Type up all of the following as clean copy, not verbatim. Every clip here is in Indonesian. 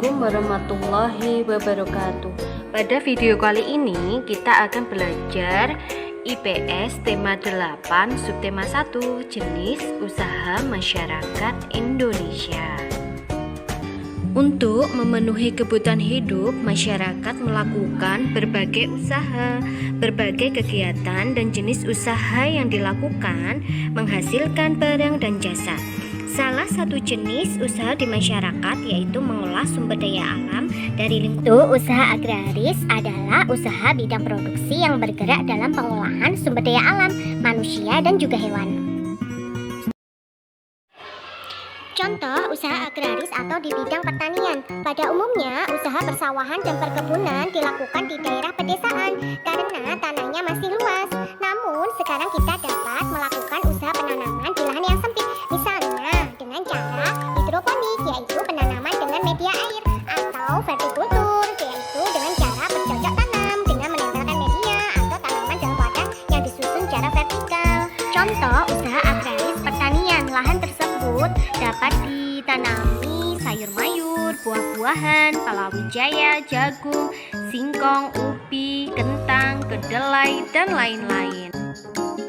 Assalamualaikum warahmatullahi wabarakatuh. Pada video kali ini kita akan belajar IPS tema 8 subtema 1 jenis usaha masyarakat Indonesia. Untuk memenuhi kebutuhan hidup, masyarakat melakukan berbagai usaha, berbagai kegiatan dan jenis usaha yang dilakukan menghasilkan barang dan jasa. Salah satu jenis usaha di masyarakat yaitu mengolah sumber daya alam dari lingkungan. Usaha agraris adalah usaha bidang produksi yang bergerak dalam pengolahan sumber daya alam, manusia dan juga hewan. Contoh usaha agraris atau di bidang pertanian. Pada umumnya, usaha persawahan dan perkebunan dilakukan di daerah pedesaan karena tanahnya masih luas. Namun, sekarang kita dapat melakukan usaha penanaman di lahan yang sempit. Misalnya, dengan cara hidroponik, yaitu penanaman dengan media air, atau vertikultur, yaitu dengan cara bercocok tanam dengan menempelkan media atau tanaman dalam wadah yang disusun secara vertikal. Contoh usaha agraris pertanian, lahan tersebut dapat ditanami sayur mayur, buah-buahan, palawija, jagung, singkong, ubi, kentang, kedelai, dan lain-lain.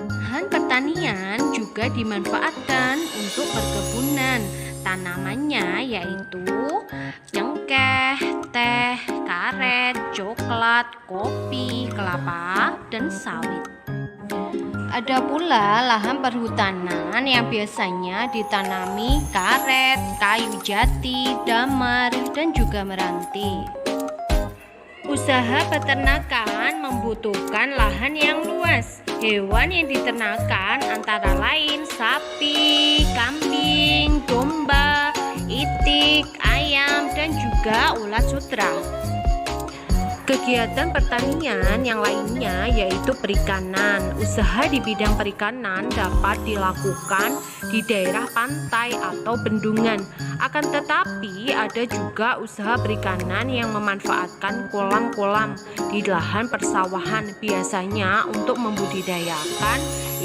Lahan pertanian juga dimanfaatkan untuk perkebunan. Tanamannya yaitu cengkeh, teh, karet, coklat, kopi, kelapa, dan sawit. Ada pula lahan perhutanan yang biasanya ditanami karet, kayu jati, damar, dan juga meranti. Usaha peternakan membutuhkan lahan yang luas. Hewan yang diternakan antara lain sapi, kambing, domba, itik, ayam, dan juga ulat sutra. Kegiatan pertanian yang lainnya yaitu perikanan. Usaha di bidang perikanan dapat dilakukan di daerah pantai atau bendungan. Akan tetapi ada juga usaha perikanan yang memanfaatkan kolam-kolam di lahan persawahan, biasanya untuk membudidayakan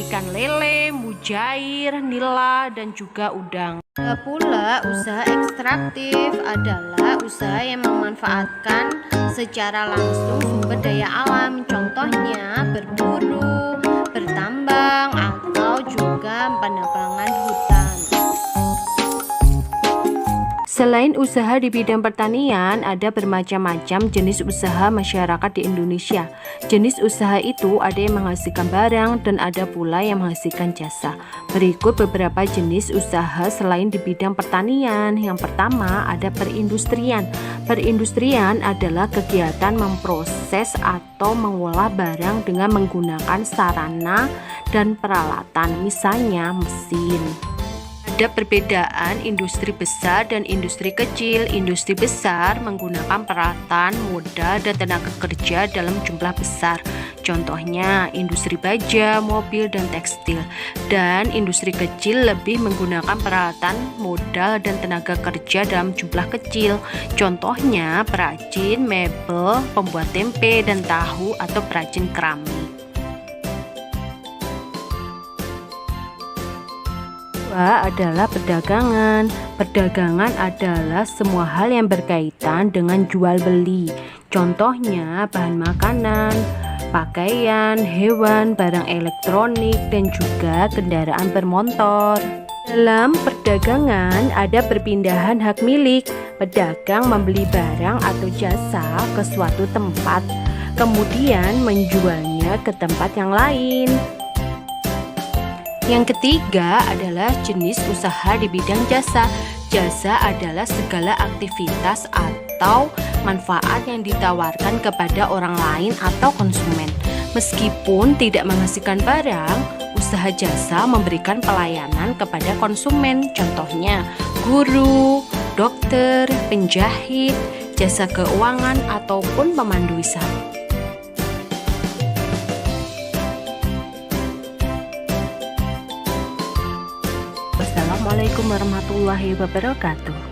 ikan lele, mujair, nila, dan juga udang. Ada pula usaha ekstraktif adalah usaha yang memanfaatkan secara langsung sumber daya alam, contohnya berburu, bertambang, atau juga penebangan hutan. Selain usaha di bidang pertanian, ada bermacam-macam jenis usaha masyarakat di Indonesia. Jenis usaha itu ada yang menghasilkan barang dan ada pula yang menghasilkan jasa. Berikut beberapa jenis usaha selain di bidang pertanian. Yang pertama ada perindustrian. Perindustrian adalah kegiatan memproses atau mengolah barang dengan menggunakan sarana dan peralatan, misalnya mesin. Ada perbedaan industri besar dan industri kecil. Industri besar menggunakan peralatan, modal, dan tenaga kerja dalam jumlah besar. Contohnya industri baja, mobil, dan tekstil. Dan industri kecil lebih menggunakan peralatan, modal, dan tenaga kerja dalam jumlah kecil. Contohnya perajin mebel, pembuat tempe dan tahu, atau perajin keramik. Kedua adalah perdagangan. Perdagangan adalah semua hal yang berkaitan dengan jual beli. Contohnya bahan makanan, pakaian, hewan, barang elektronik, dan juga kendaraan bermotor. Dalam perdagangan ada perpindahan hak milik. Pedagang membeli barang atau jasa ke suatu tempat, kemudian menjualnya ke tempat yang lain. Yang ketiga adalah jenis usaha di bidang jasa. Jasa adalah segala aktivitas atau manfaat yang ditawarkan kepada orang lain atau konsumen. Meskipun tidak menghasilkan barang, usaha jasa memberikan pelayanan kepada konsumen. Contohnya guru, dokter, penjahit, jasa keuangan, ataupun pemandu wisata. Wassalamualaikum warahmatullahi wabarakatuh.